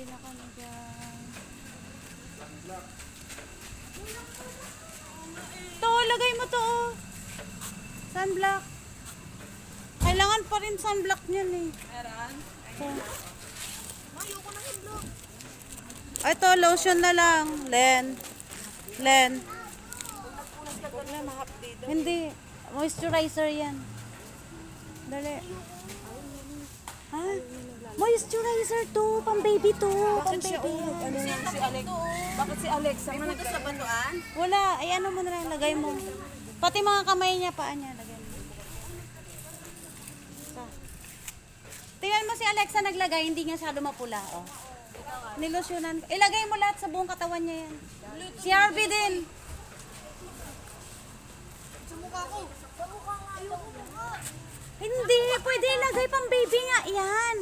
na kami dyan. To, lagay mo to oh. Sunblock. Kailangan pa rin sunblock niyan eh. Meron? So, Ayoko na himlo. ito, lotion na lang. Len. Huwag na mahap dito. Hindi. Moisturizer yan. Dali. Ha? Moisturizer to. Pang baby to. Pang baby. Ano na si Alex? Bakit si Alexa man nagpunta sa batuan? Wala. Ay ano mo na lang. Lagay mo. Pati mga kamay niya, paa niya. Lagay mo. So. Tingnan mo si Alexa naglagay. Hindi nga masyado mapula. Oh. Nilosyunan. Ilagay mo lahat sa buong katawan niya yan. Si Harvey din. Sa mukha ko. Sa mukha nga. Ayoko mukha. Hindi. Pwede ilagay pang baby nga. Yan.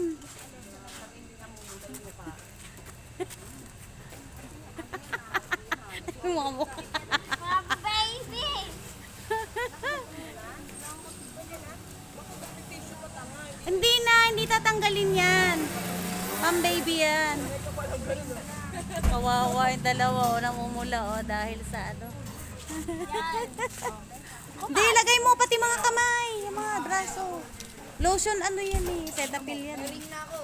Mga mukha. Baby! Hindi tatanggalin yan. Pang baby yan. Kawawa yung dalawa o namumula o dahil sa ano. Hindi, lagay mo pati mga kamay, yung mga braso. Lotion ano yan eh, Cetaphil yan. Galing na ako.